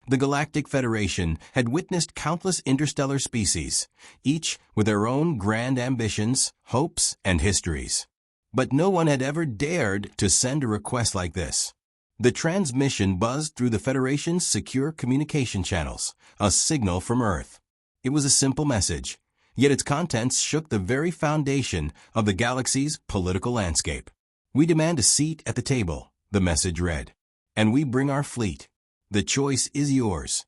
The Galactic Federation had witnessed countless interstellar species, each with their own grand ambitions, hopes, and histories. But no one had ever dared to send a request like this. The transmission buzzed through the Federation's secure communication channels, a signal from Earth. It was a simple message, yet its contents shook the very foundation of the galaxy's political landscape. "We demand a seat at the table," the message read. "And we bring our fleet. The choice is yours."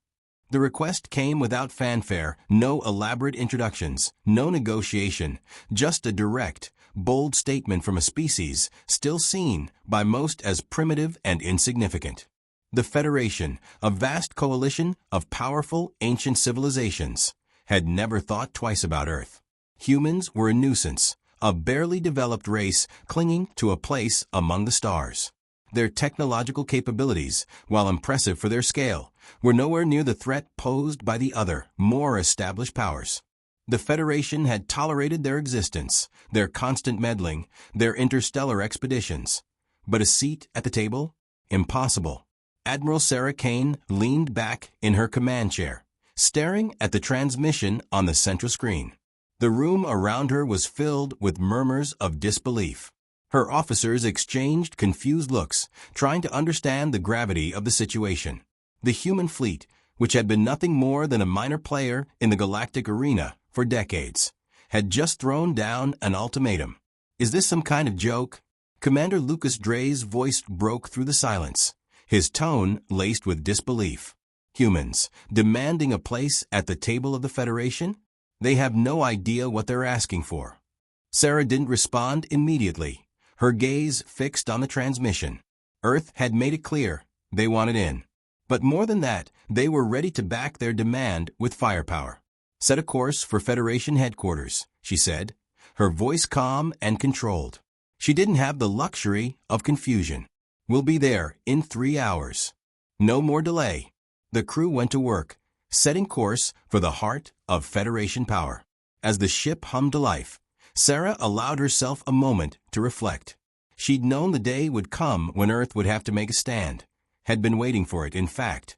The request came without fanfare, no elaborate introductions, no negotiation, just a direct, bold statement from a species still seen by most as primitive and insignificant. The Federation, a vast coalition of powerful ancient civilizations, had never thought twice about Earth. Humans were a nuisance, a barely developed race clinging to a place among the stars. Their technological capabilities, while impressive for their scale, were nowhere near the threat posed by the other, more established powers. The Federation had tolerated their existence, their constant meddling, their interstellar expeditions. But a seat at the table? Impossible. Admiral Sarah Kane leaned back in her command chair, staring at the transmission on the central screen. The room around her was filled with murmurs of disbelief. Her officers exchanged confused looks, trying to understand the gravity of the situation. The human fleet, which had been nothing more than a minor player in the galactic arena for decades, had just thrown down an ultimatum. "Is this some kind of joke?" Commander Lucas Dre's voice broke through the silence, his tone laced with disbelief. "Humans, demanding a place at the table of the Federation? They have no idea what they're asking for." Sarah didn't respond immediately, her gaze fixed on the transmission. Earth had made it clear they wanted in. But more than that, they were ready to back their demand with firepower. "Set a course for Federation headquarters," she said, her voice calm and controlled. She didn't have the luxury of confusion. "We'll be there in 3 hours. No more delay." The crew went to work, setting course for the heart of Federation power. As the ship hummed to life, Sarah allowed herself a moment to reflect. She'd known the day would come when Earth would have to make a stand, had been waiting for it, in fact.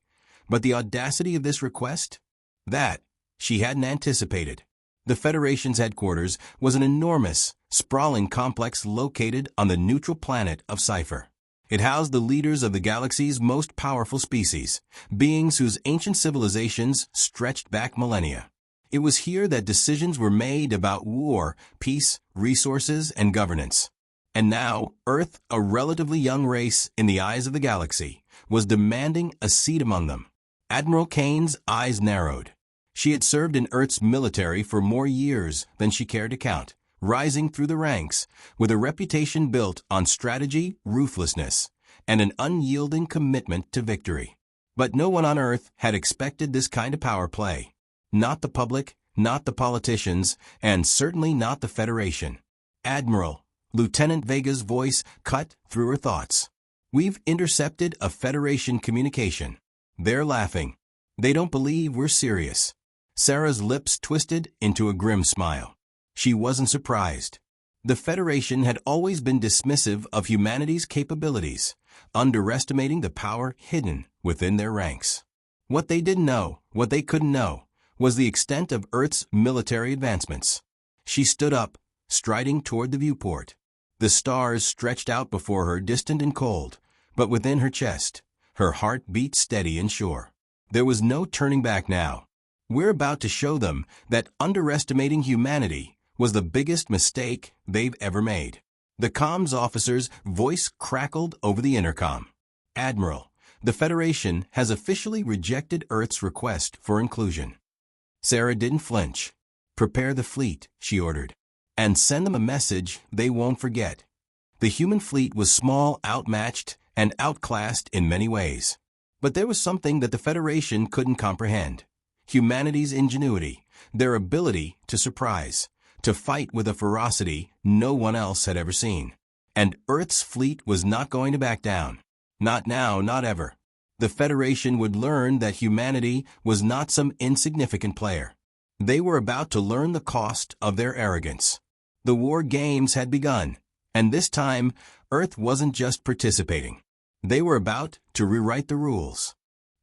But the audacity of this request? That she hadn't anticipated. The Federation's headquarters was an enormous, sprawling complex located on the neutral planet of SciFi. It housed the leaders of the galaxy's most powerful species, beings whose ancient civilizations stretched back millennia. It was here that decisions were made about war, peace, resources, and governance. And now, Earth, a relatively young race in the eyes of the galaxy, was demanding a seat among them. Admiral Kane's eyes narrowed. She had served in Earth's military for more years than she cared to count, rising through the ranks with a reputation built on strategy, ruthlessness, and an unyielding commitment to victory. But no one on Earth had expected this kind of power play. Not the public, not the politicians, and certainly not the Federation. "Admiral," Lieutenant Vega's voice cut through her thoughts. "We've intercepted a Federation communication. They're laughing. They don't believe we're serious." Sarah's lips twisted into a grim smile. She wasn't surprised. The Federation had always been dismissive of humanity's capabilities, underestimating the power hidden within their ranks. What they didn't know, what they couldn't know, was the extent of Earth's military advancements. She stood up, striding toward the viewport. The stars stretched out before her, distant and cold, but within her chest, her heart beat steady and sure. There was no turning back now. "We're about to show them that underestimating humanity was the biggest mistake they've ever made." The comms officer's voice crackled over the intercom. "Admiral, the Federation has officially rejected Earth's request for inclusion." Sarah didn't flinch. "Prepare the fleet," she ordered, "and send them a message they won't forget." The human fleet was small, outmatched, and outclassed in many ways. But there was something that the Federation couldn't comprehend. Humanity's ingenuity, their ability to surprise, to fight with a ferocity no one else had ever seen. And Earth's fleet was not going to back down. Not now, not ever. The Federation would learn that humanity was not some insignificant player. They were about to learn the cost of their arrogance. The war games had begun, and this time, Earth wasn't just participating. They were about to rewrite the rules.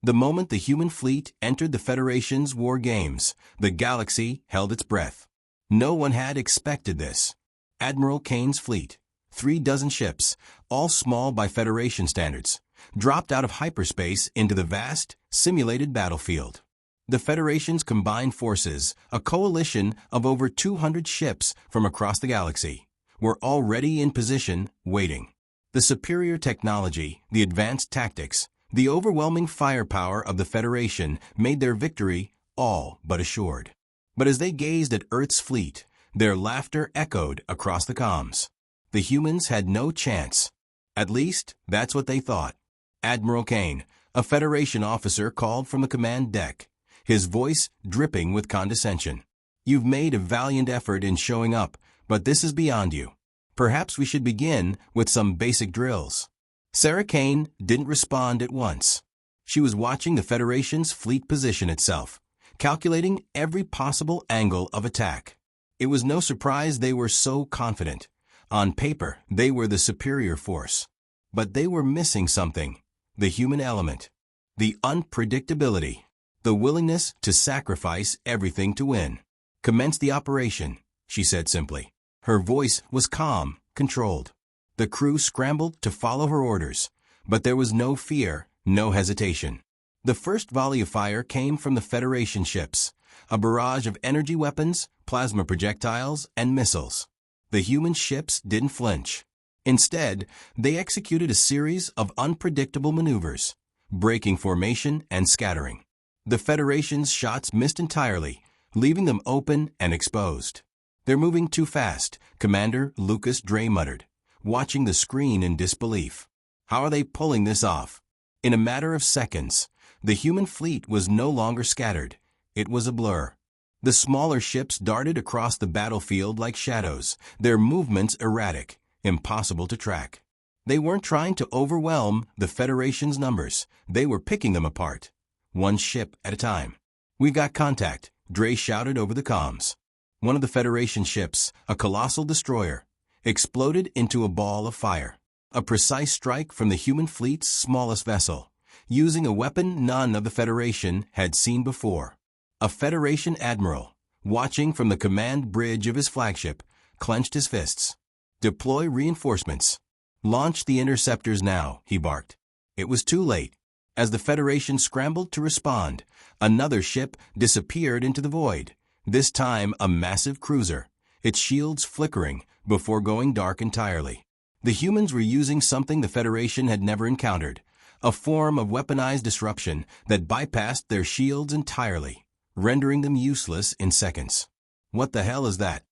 The moment the human fleet entered the Federation's war games, the galaxy held its breath. No one had expected this. Admiral Kane's fleet, 36 ships, all small by Federation standards, dropped out of hyperspace into the vast, simulated battlefield. The Federation's combined forces, a coalition of over 200 ships from across the galaxy, were already in position, waiting. The superior technology, the advanced tactics, the overwhelming firepower of the Federation made their victory all but assured. But as they gazed at Earth's fleet, their laughter echoed across the comms. The humans had no chance. At least, that's what they thought. Admiral Kane, a Federation officer, called from the command deck, his voice dripping with condescension. "You've made a valiant effort in showing up, but this is beyond you. Perhaps we should begin with some basic drills." Sarah Kane didn't respond at once. She was watching the Federation's fleet position itself, calculating every possible angle of attack. It was no surprise they were so confident. On paper, they were the superior force. But they were missing something: the human element, the unpredictability, the willingness to sacrifice everything to win. "Commence the operation," she said simply. Her voice was calm, controlled. The crew scrambled to follow her orders, but there was no fear, no hesitation. The first volley of fire came from the Federation ships, a barrage of energy weapons, plasma projectiles, and missiles. The human ships didn't flinch. Instead, they executed a series of unpredictable maneuvers, breaking formation and scattering. The Federation's shots missed entirely, leaving them open and exposed. "They're moving too fast," Commander Lucas Dre muttered, watching the screen in disbelief. "How are they pulling this off?" In a matter of seconds, the human fleet was no longer scattered. It was a blur. The smaller ships darted across the battlefield like shadows, their movements erratic, impossible to track. They weren't trying to overwhelm the Federation's numbers. They were picking them apart, one ship at a time. "We've got contact," Dre shouted over the comms. One of the Federation ships, a colossal destroyer, exploded into a ball of fire. A precise strike from the human fleet's smallest vessel, using a weapon none of the Federation had seen before. A Federation admiral, watching from the command bridge of his flagship, clenched his fists. "Deploy reinforcements. Launch the interceptors now," he barked. It was too late. As the Federation scrambled to respond, another ship disappeared into the void, this time a massive cruiser, its shields flickering before going dark entirely. The humans were using something the Federation had never encountered, a form of weaponized disruption that bypassed their shields entirely, rendering them useless in seconds. "What the hell is that?"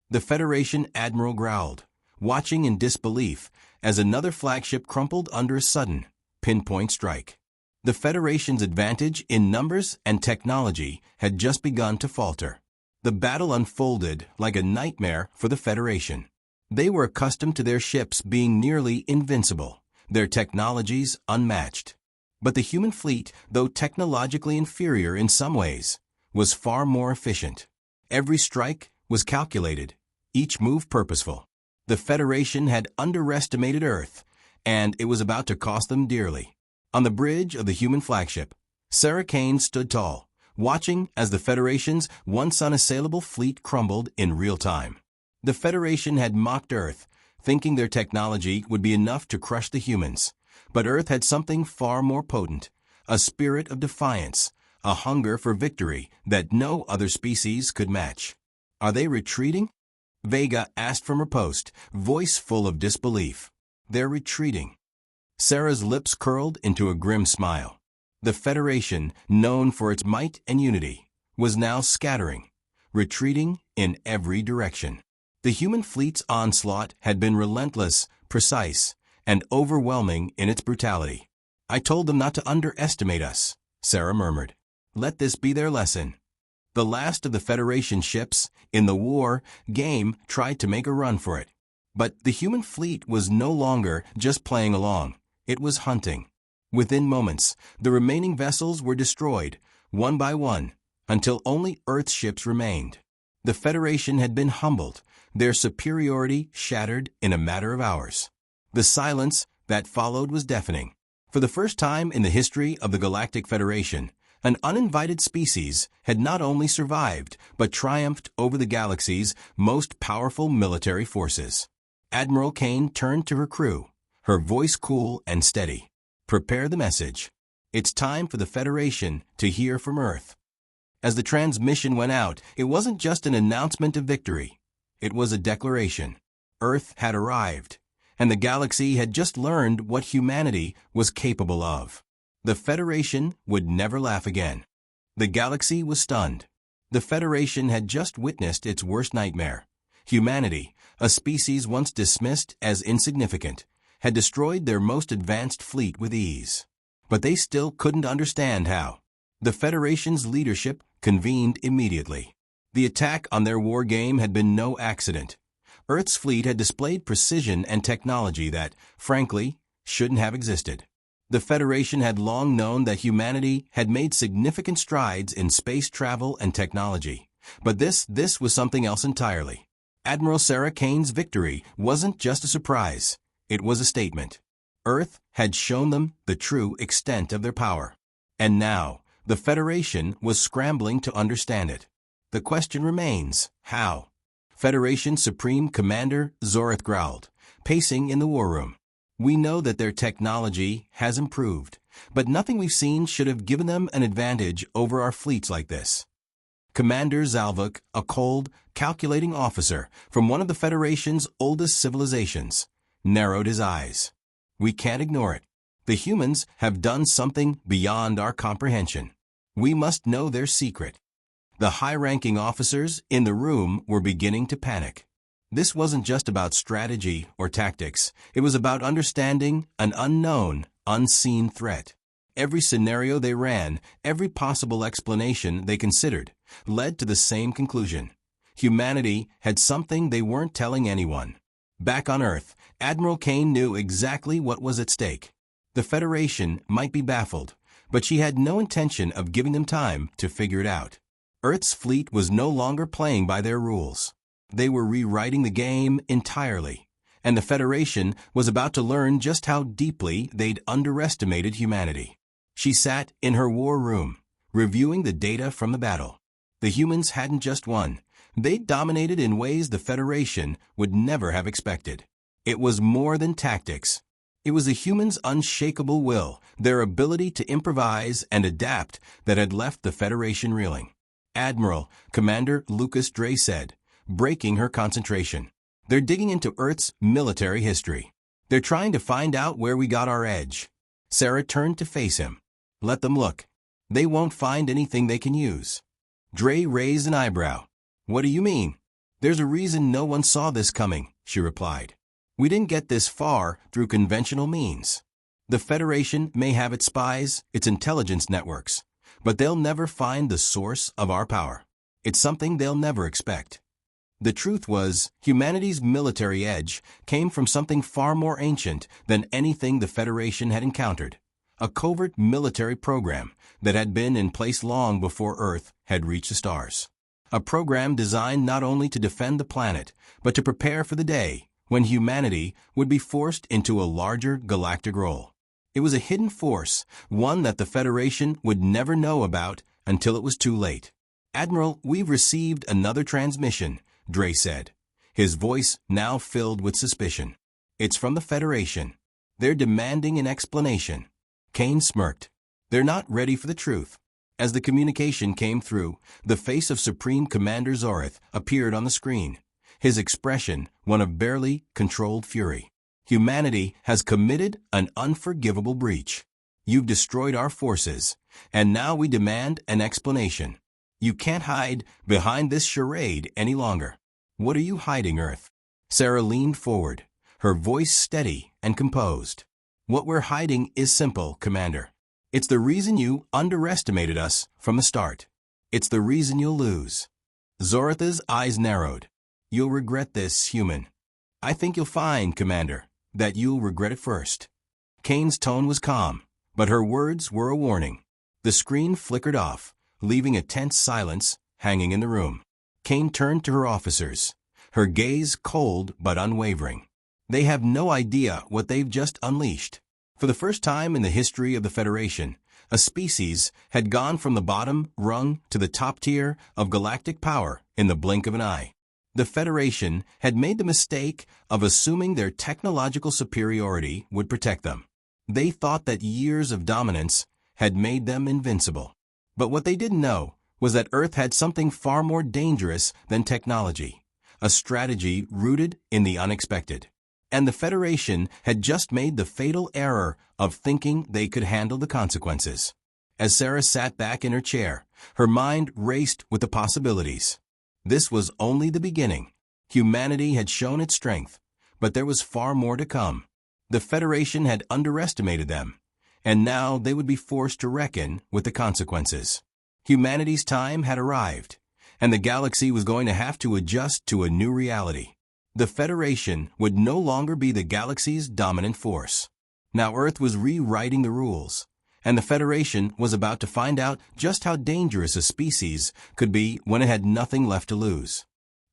The Federation admiral growled, watching in disbelief as another flagship crumpled under a sudden, pinpoint strike. The Federation's advantage in numbers and technology had just begun to falter. The battle unfolded like a nightmare for the Federation. They were accustomed to their ships being nearly invincible, their technologies unmatched. But the human fleet, though technologically inferior in some ways, was far more efficient. Every strike was calculated, each move purposeful. The Federation had underestimated Earth, and it was about to cost them dearly. On the bridge of the human flagship, Sarah Kane stood tall, watching as the Federation's once unassailable fleet crumbled in real time. The Federation had mocked Earth, thinking their technology would be enough to crush the humans. But Earth had something far more potent, a spirit of defiance, a hunger for victory that no other species could match. "Are they retreating?" Vega asked from her post, voice full of disbelief. "They're retreating." Sarah's lips curled into a grim smile. The Federation, known for its might and unity, was now scattering, retreating in every direction. The human fleet's onslaught had been relentless, precise, and overwhelming in its brutality. "I told them not to underestimate us," Sarah murmured. "Let this be their lesson." The last of the Federation ships in the war game tried to make a run for it. But the human fleet was no longer just playing along. It was hunting. Within moments, the remaining vessels were destroyed, one by one, until only Earth ships remained. The Federation had been humbled, their superiority shattered in a matter of hours. The silence that followed was deafening. For the first time in the history of the Galactic Federation, an uninvited species had not only survived, but triumphed over the galaxy's most powerful military forces. Admiral Kane turned to her crew, her voice cool and steady. "Prepare the message. It's time for the Federation to hear from Earth." As the transmission went out, it wasn't just an announcement of victory. It was a declaration. Earth had arrived, and the galaxy had just learned what humanity was capable of. The Federation would never laugh again. The galaxy was stunned. The Federation had just witnessed its worst nightmare. Humanity, a species once dismissed as insignificant, had destroyed their most advanced fleet with ease. But they still couldn't understand how. The Federation's leadership convened immediately. The attack on their war game had been no accident. Earth's fleet had displayed precision and technology that, frankly, shouldn't have existed. The Federation had long known that humanity had made significant strides in space travel and technology. But this was something else entirely. Admiral Sarah Kane's victory wasn't just a surprise. It was a statement. Earth had shown them the true extent of their power. And now, the Federation was scrambling to understand it. The question remains, how? Federation Supreme Commander Zorith growled, pacing in the war room. "We know that their technology has improved, but nothing we've seen should have given them an advantage over our fleets like this." Commander Zalvuk, a cold, calculating officer from one of the Federation's oldest civilizations, narrowed his eyes. "We can't ignore it. The humans have done something beyond our comprehension. We must know their secret." The high-ranking officers in the room were beginning to panic. This wasn't just about strategy or tactics. It was about understanding an unknown, unseen threat. Every scenario they ran, every possible explanation they considered, led to the same conclusion. Humanity had something they weren't telling anyone. Back on Earth, Admiral Kane knew exactly what was at stake. The Federation might be baffled, but she had no intention of giving them time to figure it out. Earth's fleet was no longer playing by their rules. They were rewriting the game entirely, and the Federation was about to learn just how deeply they'd underestimated humanity. She sat in her war room, reviewing the data from the battle. The humans hadn't just won. They'd dominated in ways the Federation would never have expected. It was more than tactics. It was the humans' unshakable will, their ability to improvise and adapt that had left the Federation reeling. "Admiral," Commander Lucas Dre said, breaking her concentration. "They're digging into Earth's military history. They're trying to find out where we got our edge." Sarah turned to face him. "Let them look. They won't find anything they can use." Dre raised an eyebrow. "What do you mean?" "There's a reason no one saw this coming," she replied. "We didn't get this far through conventional means. The Federation may have its spies, its intelligence networks, but they'll never find the source of our power. It's something they'll never expect." The truth was, humanity's military edge came from something far more ancient than anything the Federation had encountered. A covert military program that had been in place long before Earth had reached the stars. A program designed not only to defend the planet, but to prepare for the day when humanity would be forced into a larger galactic role. It was a hidden force, one that the Federation would never know about until it was too late. "Admiral, we've received another transmission," Dre said, his voice now filled with suspicion. "It's from the Federation. They're demanding an explanation." Kane smirked. "They're not ready for the truth." As the communication came through, the face of Supreme Commander Zorith appeared on the screen, his expression one of barely controlled fury. "Humanity has committed an unforgivable breach. You've destroyed our forces, and now we demand an explanation. You can't hide behind this charade any longer." "What are you hiding, Earth?" Sarah leaned forward, her voice steady and composed. "What we're hiding is simple, Commander. It's the reason you underestimated us from the start. It's the reason you'll lose." Zorith's eyes narrowed. "You'll regret this, human." "I think you'll find, Commander, that you'll regret it first." Kane's tone was calm, but her words were a warning. The screen flickered off, leaving a tense silence hanging in the room. Kane turned to her officers, her gaze cold but unwavering. "They have no idea what they've just unleashed. For the first time in the history of the Federation, a species had gone from the bottom rung to the top tier of galactic power in the blink of an eye. The Federation had made the mistake of assuming their technological superiority would protect them. They thought that years of dominance had made them invincible. But what they didn't know was that Earth had something far more dangerous than technology, a strategy rooted in the unexpected. And the Federation had just made the fatal error of thinking they could handle the consequences. As Sarah sat back in her chair, her mind raced with the possibilities. This was only the beginning. Humanity had shown its strength, but there was far more to come. The Federation had underestimated them, and now they would be forced to reckon with the consequences. Humanity's time had arrived, and the galaxy was going to have to adjust to a new reality. The Federation would no longer be the galaxy's dominant force. Now Earth was rewriting the rules, and the Federation was about to find out just how dangerous a species could be when it had nothing left to lose.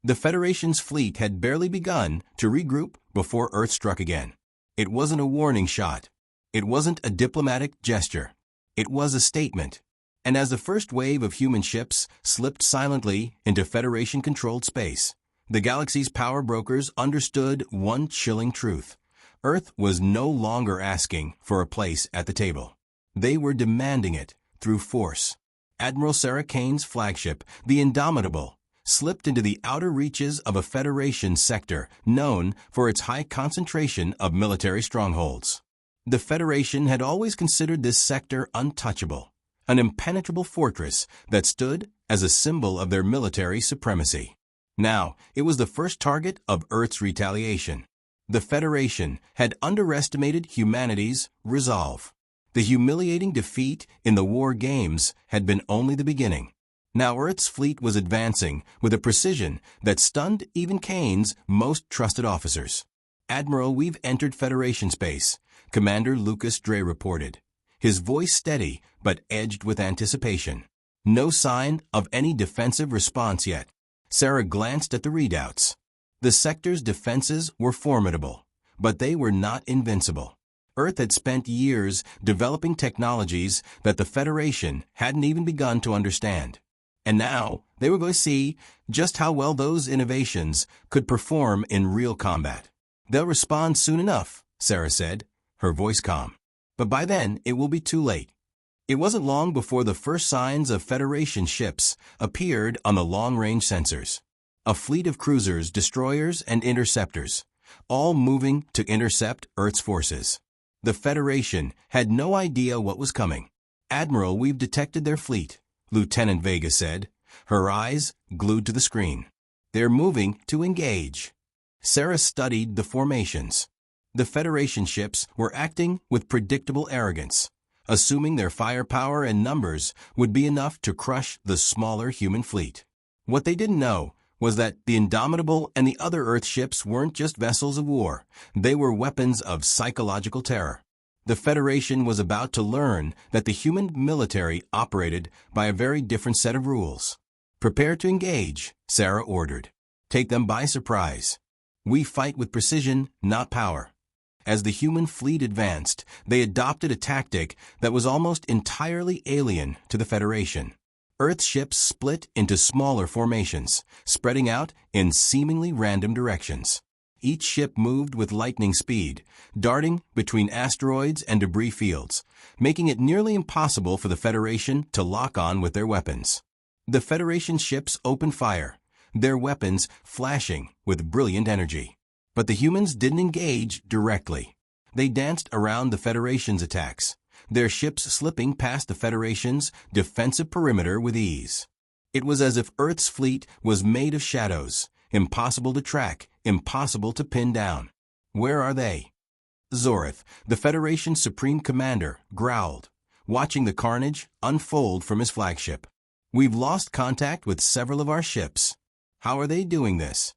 The Federation's fleet had barely begun to regroup before Earth struck again. It wasn't a warning shot. It wasn't a diplomatic gesture. It was a statement. And as the first wave of human ships slipped silently into Federation-controlled space, the galaxy's power brokers understood one chilling truth. Earth was no longer asking for a place at the table. They were demanding it through force. Admiral Sarah Kane's flagship, the Indomitable, slipped into the outer reaches of a Federation sector known for its high concentration of military strongholds. The Federation had always considered this sector untouchable, an impenetrable fortress that stood as a symbol of their military supremacy. Now, it was the first target of Earth's retaliation. The Federation had underestimated humanity's resolve. The humiliating defeat in the war games had been only the beginning. Now Earth's fleet was advancing with a precision that stunned even Kane's most trusted officers. "Admiral, we've entered Federation space," Commander Lucas Dre reported, his voice steady but edged with anticipation. No sign of any defensive response yet. Sarah glanced at the readouts. The sector's defenses were formidable, but they were not invincible. Earth had spent years developing technologies that the Federation hadn't even begun to understand. And now they were going to see just how well those innovations could perform in real combat. "They'll respond soon enough," Sarah said, her voice calm. "But by then, it will be too late." It wasn't long before the first signs of Federation ships appeared on the long-range sensors. A fleet of cruisers, destroyers, and interceptors, all moving to intercept Earth's forces. The Federation had no idea what was coming. "Admiral, we've detected their fleet," Lieutenant Vega said, her eyes glued to the screen. "They're moving to engage." Sarah studied the formations. The Federation ships were acting with predictable arrogance, assuming their firepower and numbers would be enough to crush the smaller human fleet. What they didn't know was that the Indomitable and the other Earth ships weren't just vessels of war. They were weapons of psychological terror. The Federation was about to learn that the human military operated by a very different set of rules. "Prepare to engage," Sarah ordered. "Take them by surprise. We fight with precision, not power." As the human fleet advanced, they adopted a tactic that was almost entirely alien to the Federation. Earth's ships split into smaller formations, spreading out in seemingly random directions. Each ship moved with lightning speed, darting between asteroids and debris fields, making it nearly impossible for the Federation to lock on with their weapons. The Federation ships opened fire, their weapons flashing with brilliant energy. But the humans didn't engage directly. They danced around the Federation's attacks, their ships slipping past the Federation's defensive perimeter with ease. It was as if Earth's fleet was made of shadows, impossible to track, impossible to pin down. "Where are they?" Zorith, the Federation's supreme commander, growled, watching the carnage unfold from his flagship. "We've lost contact with several of our ships. How are they doing this?"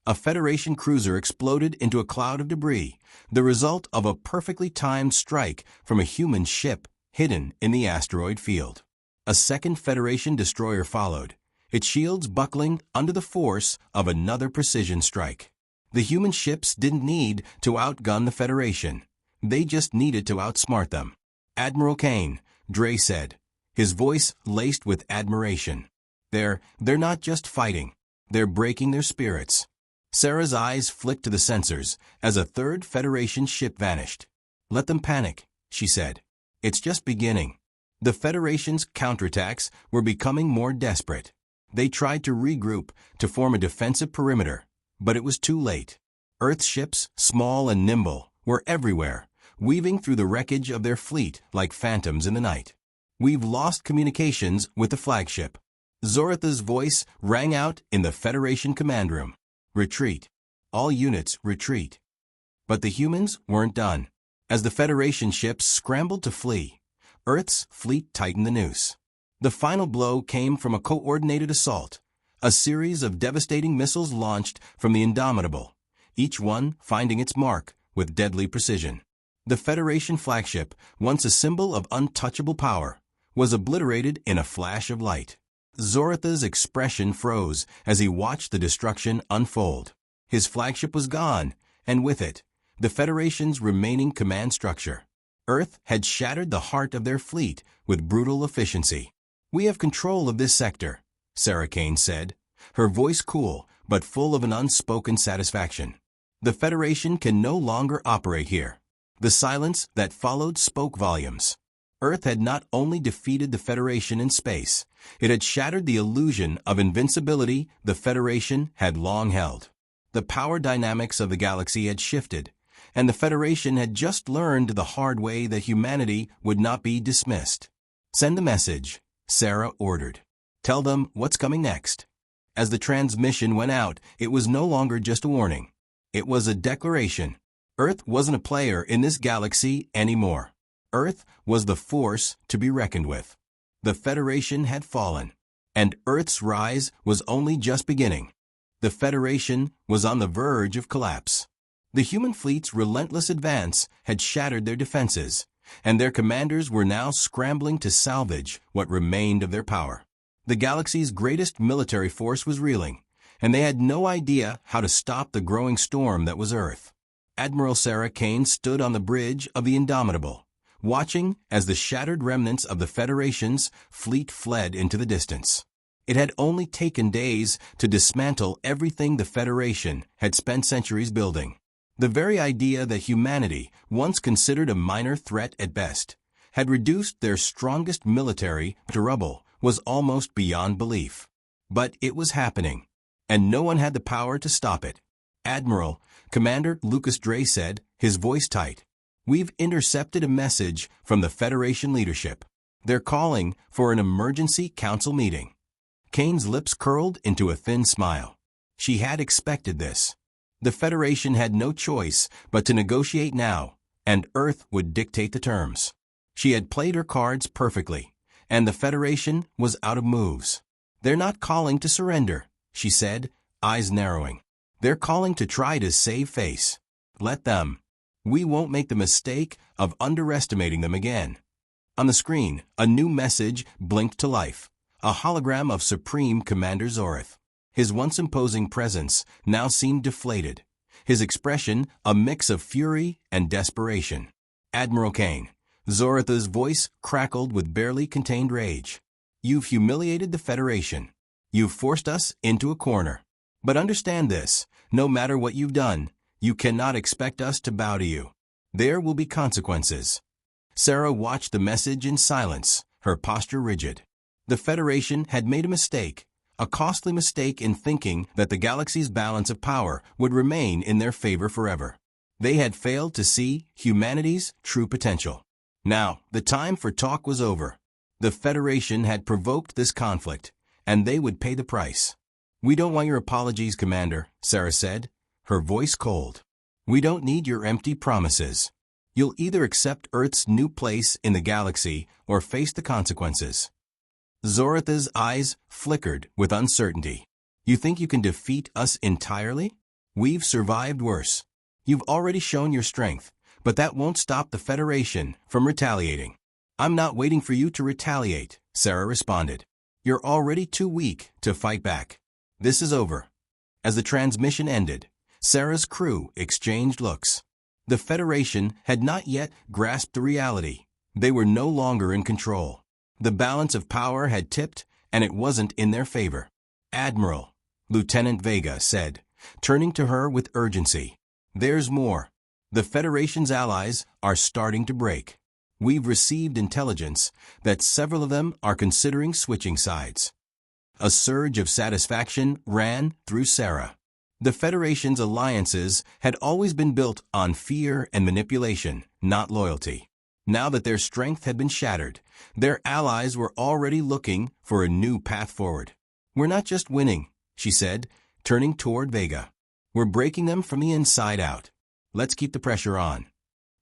A Federation cruiser exploded into a cloud of debris, the result of a perfectly timed strike from a human ship hidden in the asteroid field. A second Federation destroyer followed, its shields buckling under the force of another precision strike. The human ships didn't need to outgun the Federation. They just needed to outsmart them. "Admiral Kane," Dre said, his voice laced with admiration. They're not just fighting. They're breaking their spirits." Sarah's eyes flicked to the sensors as a third Federation ship vanished. "Let them panic," she said. "It's just beginning." The Federation's counterattacks were becoming more desperate. They tried to regroup to form a defensive perimeter, but it was too late. Earth's ships, small and nimble, were everywhere, weaving through the wreckage of their fleet like phantoms in the night. "We've lost communications with the flagship." Zoratha's voice rang out in the Federation command room. "Retreat. All units retreat." But the humans weren't done. As the Federation ships scrambled to flee, Earth's fleet tightened the noose. The final blow came from a coordinated assault, a series of devastating missiles launched from the Indomitable, each one finding its mark with deadly precision. The Federation flagship, once a symbol of untouchable power, was obliterated in a flash of light. Zoratha's expression froze as he watched the destruction unfold. His flagship was gone, and with it, the Federation's remaining command structure. Earth had shattered the heart of their fleet with brutal efficiency. "We have control of this sector," Sarah Kane said, her voice cool but full of an unspoken satisfaction. "The Federation can no longer operate here." The silence that followed spoke volumes. Earth had not only defeated the Federation in space, it had shattered the illusion of invincibility the Federation had long held. The power dynamics of the galaxy had shifted, and the Federation had just learned the hard way that humanity would not be dismissed. "Send a message," Sarah ordered. "Tell them what's coming next." As the transmission went out, it was no longer just a warning. It was a declaration. Earth wasn't a player in this galaxy anymore. Earth was the force to be reckoned with. The Federation had fallen, and Earth's rise was only just beginning. The Federation was on the verge of collapse. The human fleet's relentless advance had shattered their defenses, and their commanders were now scrambling to salvage what remained of their power. The galaxy's greatest military force was reeling, and they had no idea how to stop the growing storm that was Earth. Admiral Sarah Kane stood on the bridge of the Indomitable, watching as the shattered remnants of the Federation's fleet fled into the distance. It had only taken days to dismantle everything the Federation had spent centuries building. The very idea that humanity, once considered a minor threat at best, had reduced their strongest military to rubble was almost beyond belief. But it was happening, and no one had the power to stop it. "Admiral," Commander Lucas Dre said, his voice tight, "we've intercepted a message from the Federation leadership. They're calling for an emergency council meeting." Kane's lips curled into a thin smile. She had expected this. The Federation had no choice but to negotiate now, and Earth would dictate the terms. She had played her cards perfectly, and the Federation was out of moves. "They're not calling to surrender," she said, eyes narrowing. "They're calling to try to save face. Let them. We won't make the mistake of underestimating them again." On the screen, a new message blinked to life, a hologram of Supreme Commander Zorath. His once imposing presence now seemed deflated, his expression a mix of fury and desperation. "Admiral Kane," Zoratha's voice crackled with barely contained rage. "You've humiliated the Federation. You've forced us into a corner. But understand this, no matter what you've done, you cannot expect us to bow to you. There will be consequences." Sarah watched the message in silence, her posture rigid. The Federation had made a mistake, a costly mistake in thinking that the galaxy's balance of power would remain in their favor forever. They had failed to see humanity's true potential. Now, the time for talk was over. The Federation had provoked this conflict, and they would pay the price. "We don't want your apologies, Commander," Sarah said, her voice cold. "We don't need your empty promises. You'll either accept Earth's new place in the galaxy or face the consequences." Zoratha's eyes flickered with uncertainty. "You think you can defeat us entirely? We've survived worse. You've already shown your strength, but that won't stop the Federation from retaliating." "I'm not waiting for you to retaliate," Sarah responded. "You're already too weak to fight back. This is over." As the transmission ended, Sarah's crew exchanged looks. The Federation had not yet grasped the reality. They were no longer in control. The balance of power had tipped, and it wasn't in their favor. "Admiral," Lieutenant Vega said, turning to her with urgency. "There's more. The Federation's allies are starting to break. We've received intelligence that several of them are considering switching sides." A surge of satisfaction ran through Sarah. The Federation's alliances had always been built on fear and manipulation, not loyalty. Now that their strength had been shattered, their allies were already looking for a new path forward. "We're not just winning," she said, turning toward Vega. "We're breaking them from the inside out. Let's keep the pressure on."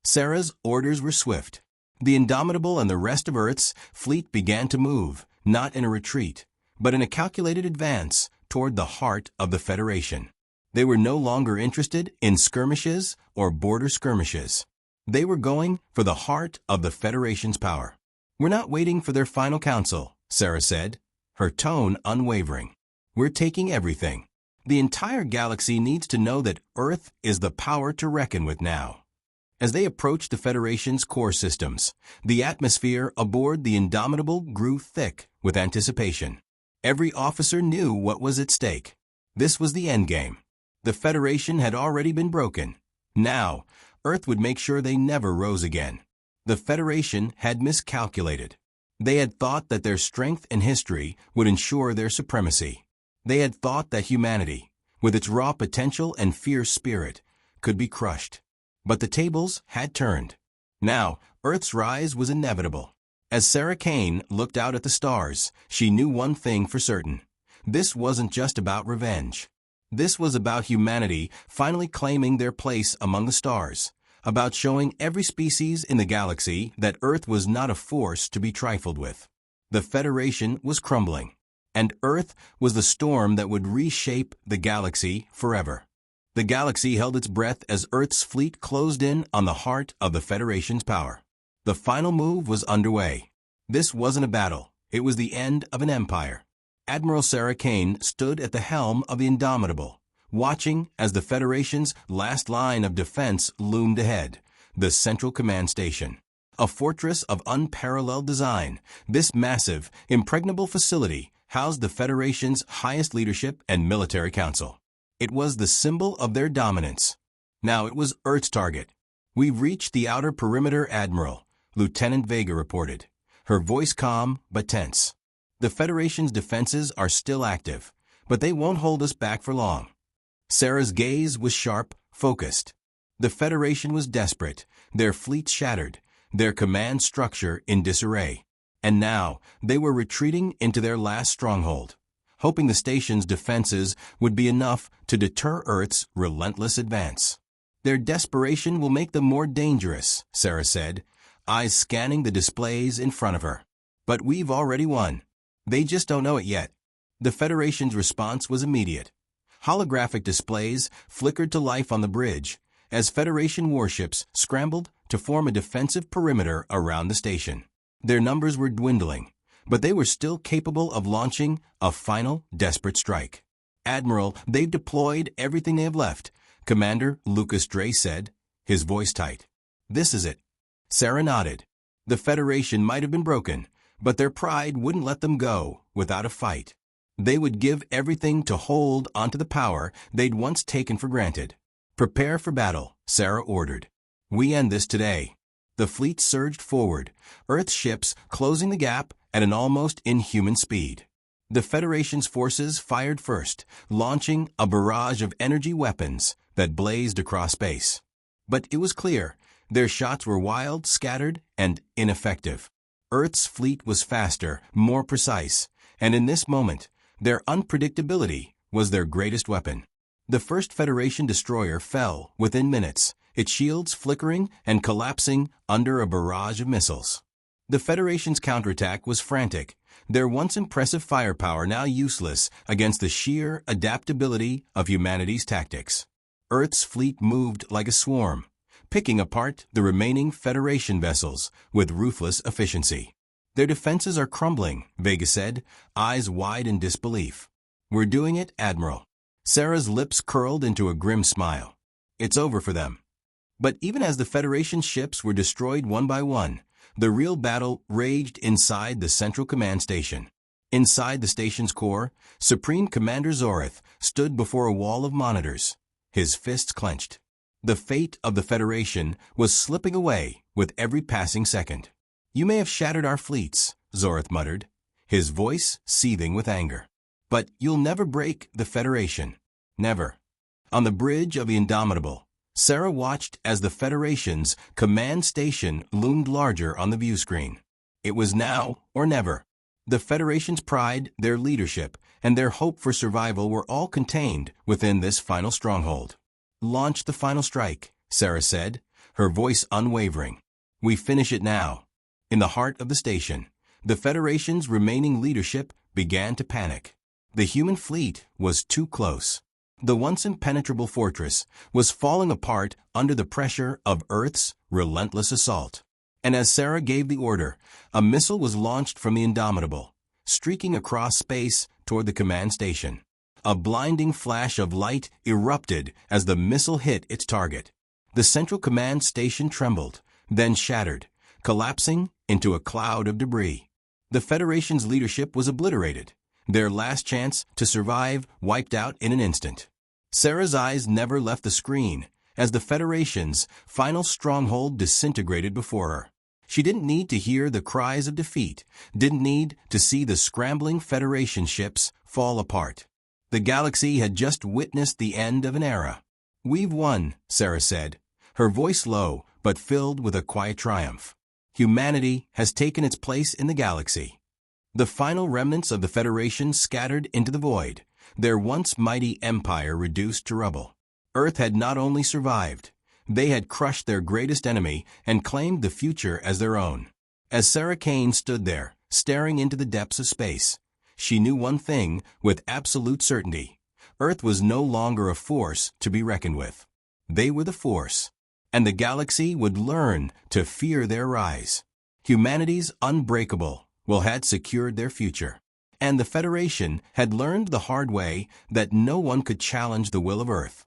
Sarah's orders were swift. The Indomitable and the rest of Earth's fleet began to move, not in a retreat, but in a calculated advance toward the heart of the Federation. They were no longer interested in skirmishes or border skirmishes. They were going for the heart of the Federation's power. "We're not waiting for their final council," Sarah said, her tone unwavering. "We're taking everything. The entire galaxy needs to know that Earth is the power to reckon with now." As they approached the Federation's core systems, the atmosphere aboard the Indomitable grew thick with anticipation. Every officer knew what was at stake. This was the endgame. The Federation had already been broken. Now, Earth would make sure they never rose again. The Federation had miscalculated. They had thought that their strength and history would ensure their supremacy. They had thought that humanity, with its raw potential and fierce spirit, could be crushed. But the tables had turned. Now, Earth's rise was inevitable. As Sarah Kane looked out at the stars, she knew one thing for certain. This wasn't just about revenge. This was about humanity finally claiming their place among the stars, about showing every species in the galaxy that Earth was not a force to be trifled with. The Federation was crumbling, and Earth was the storm that would reshape the galaxy forever. The galaxy held its breath as Earth's fleet closed in on the heart of the Federation's power. The final move was underway. This wasn't a battle. It was the end of an empire. Admiral Sarah Kane stood at the helm of the Indomitable, watching as the Federation's last line of defense loomed ahead, the Central Command Station. A fortress of unparalleled design, this massive, impregnable facility housed the Federation's highest leadership and military council. It was the symbol of their dominance. Now it was Earth's target. "We've reached the outer perimeter, Admiral," Lieutenant Vega reported, her voice calm but tense. "The Federation's defenses are still active, but they won't hold us back for long." Sarah's gaze was sharp, focused. The Federation was desperate, their fleet shattered, their command structure in disarray. And now they were retreating into their last stronghold, hoping the station's defenses would be enough to deter Earth's relentless advance. "Their desperation will make them more dangerous," Sarah said, eyes scanning the displays in front of her. "But we've already won. They just don't know it yet." The Federation's response was immediate. Holographic displays flickered to life on the bridge as Federation warships scrambled to form a defensive perimeter around the station. Their numbers were dwindling, but they were still capable of launching a final, desperate strike. "Admiral, they've deployed everything they have left," Commander Lucas Dre said, his voice tight. "This is it." Sarah nodded. The Federation might have been broken, but their pride wouldn't let them go without a fight. They would give everything to hold onto the power they'd once taken for granted. "Prepare for battle," Sarah ordered. "We end this today." The fleet surged forward, Earth's ships closing the gap at an almost inhuman speed. The Federation's forces fired first, launching a barrage of energy weapons that blazed across space. But it was clear, their shots were wild, scattered, and ineffective. Earth's fleet was faster, more precise, and in this moment, their unpredictability was their greatest weapon. The first Federation destroyer fell within minutes, its shields flickering and collapsing under a barrage of missiles. The Federation's counterattack was frantic, their once impressive firepower now useless against the sheer adaptability of humanity's tactics. Earth's fleet moved like a swarm, picking apart the remaining Federation vessels with ruthless efficiency. "Their defenses are crumbling," Vega said, eyes wide in disbelief. "We're doing it, Admiral." Sarah's lips curled into a grim smile. "It's over for them." But even as the Federation ships were destroyed one by one, the real battle raged inside the Central Command Station. Inside the station's core, Supreme Commander Zorith stood before a wall of monitors, his fists clenched. The fate of the Federation was slipping away with every passing second. "You may have shattered our fleets," Zorith muttered, his voice seething with anger. "But you'll never break the Federation. Never." On the bridge of the Indomitable, Sarah watched as the Federation's command station loomed larger on the view screen. It was now or never. The Federation's pride, their leadership, and their hope for survival were all contained within this final stronghold. "Launch the final strike," Sarah said, her voice unwavering. "We finish it now." In the heart of the station, the Federation's remaining leadership began to panic. The human fleet was too close. The once impenetrable fortress was falling apart under the pressure of Earth's relentless assault. And as Sarah gave the order, a missile was launched from the Indomitable, streaking across space toward the command station. A blinding flash of light erupted as the missile hit its target. The Central Command Station trembled, then shattered, collapsing into a cloud of debris. The Federation's leadership was obliterated, their last chance to survive wiped out in an instant. Sarah's eyes never left the screen as the Federation's final stronghold disintegrated before her. She didn't need to hear the cries of defeat, didn't need to see the scrambling Federation ships fall apart. The galaxy had just witnessed the end of an era. "We've won," Sarah said, her voice low but filled with a quiet triumph. "Humanity has taken its place in the galaxy." The final remnants of the Federation scattered into the void, their once mighty empire reduced to rubble. Earth had not only survived, they had crushed their greatest enemy and claimed the future as their own. As Sarah Kane stood there, staring into the depths of space, she knew one thing with absolute certainty. Earth was no longer a force to be reckoned with. They were the force, and the galaxy would learn to fear their rise. Humanity's unbreakable will had secured their future, and the Federation had learned the hard way that no one could challenge the will of Earth.